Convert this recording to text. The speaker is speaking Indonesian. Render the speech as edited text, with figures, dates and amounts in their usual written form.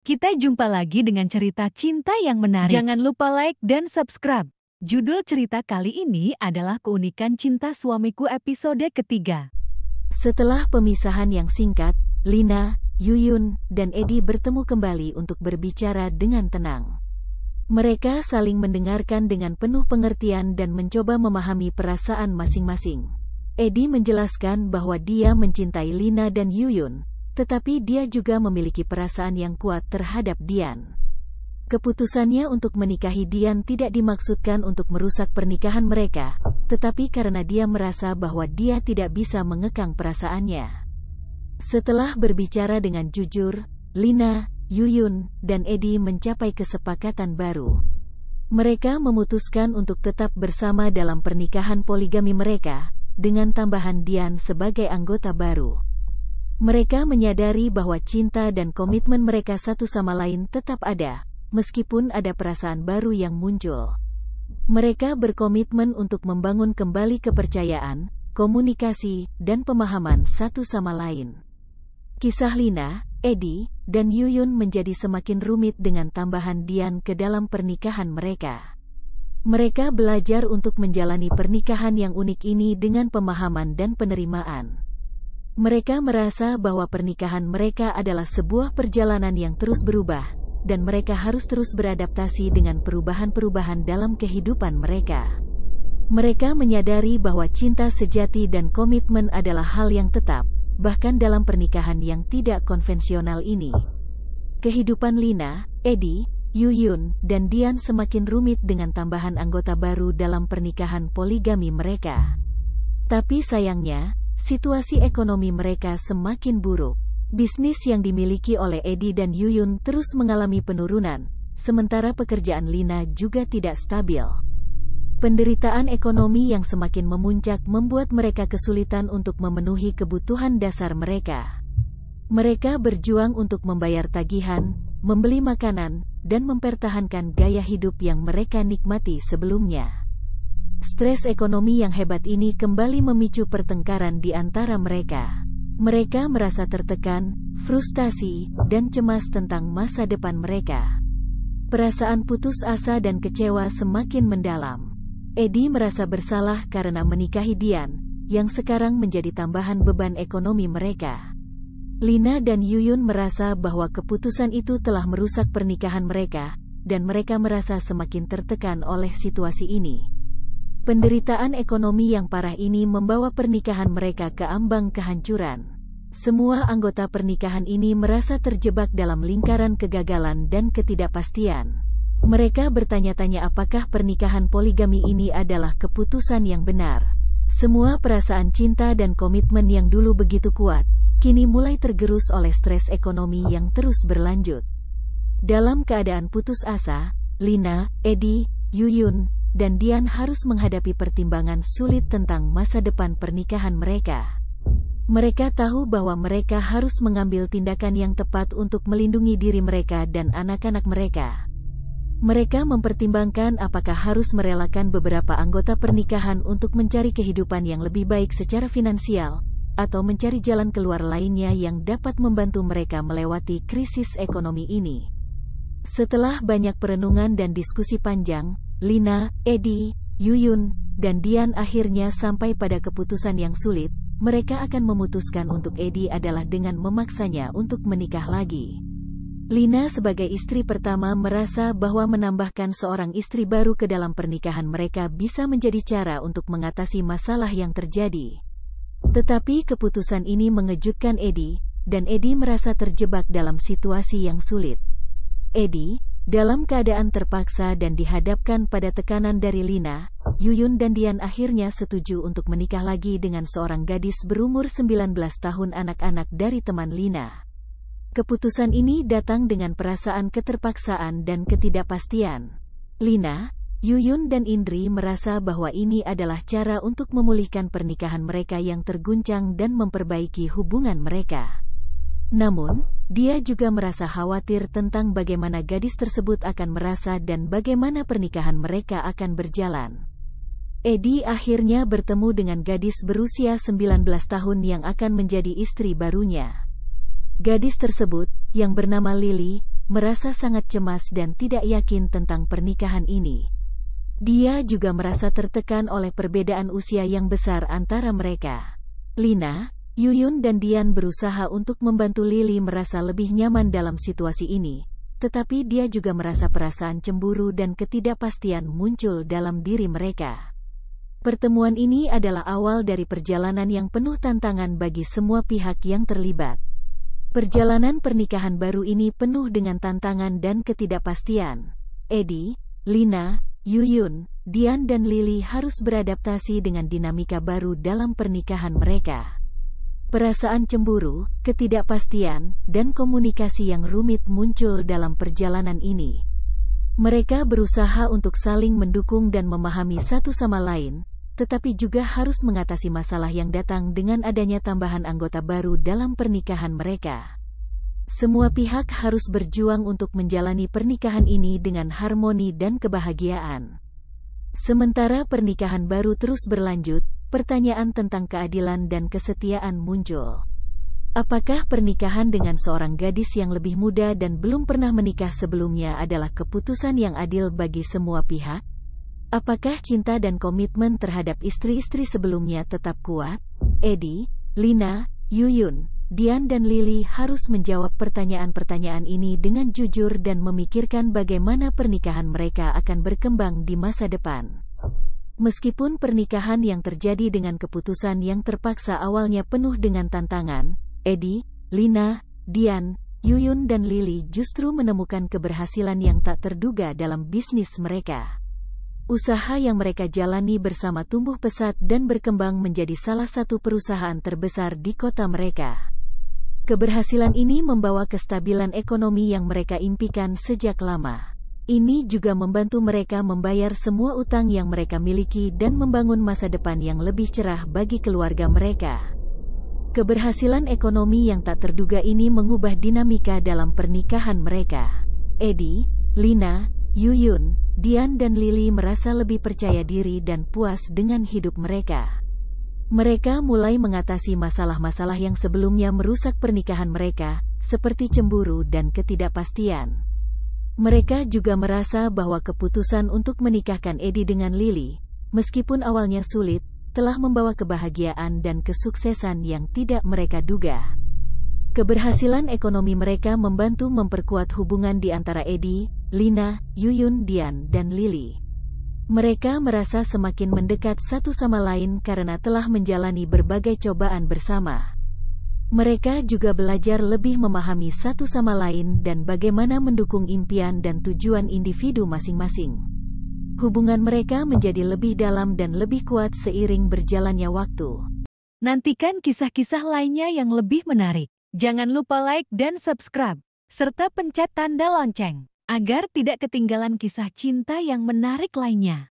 Kita jumpa lagi dengan cerita cinta yang menarik. Jangan lupa like dan subscribe. Judul cerita kali ini adalah Keunikan Cinta Suamiku episode ketiga. Setelah pemisahan yang singkat, Lina, Yuyun, dan Edi bertemu kembali untuk berbicara dengan tenang. Mereka saling mendengarkan dengan penuh pengertian dan mencoba memahami perasaan masing-masing. Edi menjelaskan bahwa dia mencintai Lina dan Yuyun, tetapi dia juga memiliki perasaan yang kuat terhadap Dian. Keputusannya untuk menikahi Dian tidak dimaksudkan untuk merusak pernikahan mereka, tetapi karena dia merasa bahwa dia tidak bisa mengekang perasaannya. Setelah berbicara dengan jujur, Lina, Yuyun, dan Edi mencapai kesepakatan baru. Mereka memutuskan untuk tetap bersama dalam pernikahan poligami mereka, dengan tambahan Dian sebagai anggota baru. Mereka menyadari bahwa cinta dan komitmen mereka satu sama lain tetap ada, meskipun ada perasaan baru yang muncul. Mereka berkomitmen untuk membangun kembali kepercayaan, komunikasi, dan pemahaman satu sama lain. Kisah Lina, Edi, dan Yuyun menjadi semakin rumit dengan tambahan Dian ke dalam pernikahan mereka. Mereka belajar untuk menjalani pernikahan yang unik ini dengan pemahaman dan penerimaan. Mereka merasa bahwa pernikahan mereka adalah sebuah perjalanan yang terus berubah, dan mereka harus terus beradaptasi dengan perubahan-perubahan dalam kehidupan mereka. Mereka menyadari bahwa cinta sejati dan komitmen adalah hal yang tetap, bahkan dalam pernikahan yang tidak konvensional ini. Kehidupan Lina, Edi, Yuyun, dan Dian semakin rumit dengan tambahan anggota baru dalam pernikahan poligami mereka. Tapi sayangnya, situasi ekonomi mereka semakin buruk. Bisnis yang dimiliki oleh Edi dan Yuyun terus mengalami penurunan, sementara pekerjaan Lina juga tidak stabil. Penderitaan ekonomi yang semakin memuncak membuat mereka kesulitan untuk memenuhi kebutuhan dasar mereka. Mereka berjuang untuk membayar tagihan, membeli makanan, dan mempertahankan gaya hidup yang mereka nikmati sebelumnya. Stres ekonomi yang hebat ini kembali memicu pertengkaran di antara mereka. Mereka merasa tertekan, frustasi, dan cemas tentang masa depan mereka. Perasaan putus asa dan kecewa semakin mendalam. Edi merasa bersalah karena menikahi Dian, yang sekarang menjadi tambahan beban ekonomi mereka. Lina dan Yuyun merasa bahwa keputusan itu telah merusak pernikahan mereka, dan mereka merasa semakin tertekan oleh situasi ini. Penderitaan ekonomi yang parah ini membawa pernikahan mereka ke ambang kehancuran. Semua anggota pernikahan ini merasa terjebak dalam lingkaran kegagalan dan ketidakpastian. Mereka bertanya-tanya apakah pernikahan poligami ini adalah keputusan yang benar. Semua perasaan cinta dan komitmen yang dulu begitu kuat, kini mulai tergerus oleh stres ekonomi yang terus berlanjut. Dalam keadaan putus asa, Lina, Edi, Yuyun, dan Dian harus menghadapi pertimbangan sulit tentang masa depan pernikahan mereka. Mereka tahu bahwa mereka harus mengambil tindakan yang tepat untuk melindungi diri mereka dan anak-anak mereka. Mereka mempertimbangkan apakah harus merelakan beberapa anggota pernikahan untuk mencari kehidupan yang lebih baik secara finansial, atau mencari jalan keluar lainnya yang dapat membantu mereka melewati krisis ekonomi ini. Setelah banyak perenungan dan diskusi panjang, Lina, Edi, Yuyun, dan Dian akhirnya sampai pada keputusan yang sulit. Mereka akan memutuskan untuk Edi adalah dengan memaksanya untuk menikah lagi. Lina sebagai istri pertama merasa bahwa menambahkan seorang istri baru ke dalam pernikahan mereka bisa menjadi cara untuk mengatasi masalah yang terjadi. Tetapi keputusan ini mengejutkan Edi, dan Edi merasa terjebak dalam situasi yang sulit. Edi, dalam keadaan terpaksa dan dihadapkan pada tekanan dari Lina, Yuyun dan Dian akhirnya setuju untuk menikah lagi dengan seorang gadis berumur 19 tahun anak-anak dari teman Lina. Keputusan ini datang dengan perasaan keterpaksaan dan ketidakpastian. Lina, Yuyun dan Indri merasa bahwa ini adalah cara untuk memulihkan pernikahan mereka yang terguncang dan memperbaiki hubungan mereka. Namun, dia juga merasa khawatir tentang bagaimana gadis tersebut akan merasa dan bagaimana pernikahan mereka akan berjalan. Edi akhirnya bertemu dengan gadis berusia 19 tahun yang akan menjadi istri barunya. Gadis tersebut, yang bernama Lily, merasa sangat cemas dan tidak yakin tentang pernikahan ini. Dia juga merasa tertekan oleh perbedaan usia yang besar antara mereka. Lina, Yuyun dan Dian berusaha untuk membantu Lily merasa lebih nyaman dalam situasi ini, tetapi dia juga merasa perasaan cemburu dan ketidakpastian muncul dalam diri mereka. Pertemuan ini adalah awal dari perjalanan yang penuh tantangan bagi semua pihak yang terlibat. Perjalanan pernikahan baru ini penuh dengan tantangan dan ketidakpastian. Eddie, Lina, Yuyun, Dian dan Lily harus beradaptasi dengan dinamika baru dalam pernikahan mereka. Perasaan cemburu, ketidakpastian, dan komunikasi yang rumit muncul dalam perjalanan ini. Mereka berusaha untuk saling mendukung dan memahami satu sama lain, tetapi juga harus mengatasi masalah yang datang dengan adanya tambahan anggota baru dalam pernikahan mereka. Semua pihak harus berjuang untuk menjalani pernikahan ini dengan harmoni dan kebahagiaan. Sementara pernikahan baru terus berlanjut, pertanyaan tentang keadilan dan kesetiaan muncul. Apakah pernikahan dengan seorang gadis yang lebih muda dan belum pernah menikah sebelumnya adalah keputusan yang adil bagi semua pihak? Apakah cinta dan komitmen terhadap istri-istri sebelumnya tetap kuat? Eddie, Lina, Yuyun, Dian dan Lily harus menjawab pertanyaan-pertanyaan ini dengan jujur dan memikirkan bagaimana pernikahan mereka akan berkembang di masa depan. Meskipun pernikahan yang terjadi dengan keputusan yang terpaksa awalnya penuh dengan tantangan, Eddie, Lina, Dian, Yuyun dan Lily justru menemukan keberhasilan yang tak terduga dalam bisnis mereka. Usaha yang mereka jalani bersama tumbuh pesat dan berkembang menjadi salah satu perusahaan terbesar di kota mereka. Keberhasilan ini membawa kestabilan ekonomi yang mereka impikan sejak lama. Ini juga membantu mereka membayar semua utang yang mereka miliki dan membangun masa depan yang lebih cerah bagi keluarga mereka. Keberhasilan ekonomi yang tak terduga ini mengubah dinamika dalam pernikahan mereka. Eddie, Lina, Yuyun, Dian dan Lily merasa lebih percaya diri dan puas dengan hidup mereka. Mereka mulai mengatasi masalah-masalah yang sebelumnya merusak pernikahan mereka, seperti cemburu dan ketidakpastian. Mereka juga merasa bahwa keputusan untuk menikahkan Eddie dengan Lily, meskipun awalnya sulit, telah membawa kebahagiaan dan kesuksesan yang tidak mereka duga. Keberhasilan ekonomi mereka membantu memperkuat hubungan di antara Eddie, Lina, Yuyun, Dian, dan Lily. Mereka merasa semakin mendekat satu sama lain karena telah menjalani berbagai cobaan bersama. Mereka juga belajar lebih memahami satu sama lain dan bagaimana mendukung impian dan tujuan individu masing-masing. Hubungan mereka menjadi lebih dalam dan lebih kuat seiring berjalannya waktu. Nantikan kisah-kisah lainnya yang lebih menarik. Jangan lupa like dan subscribe, serta pencet tanda lonceng, agar tidak ketinggalan kisah cinta yang menarik lainnya.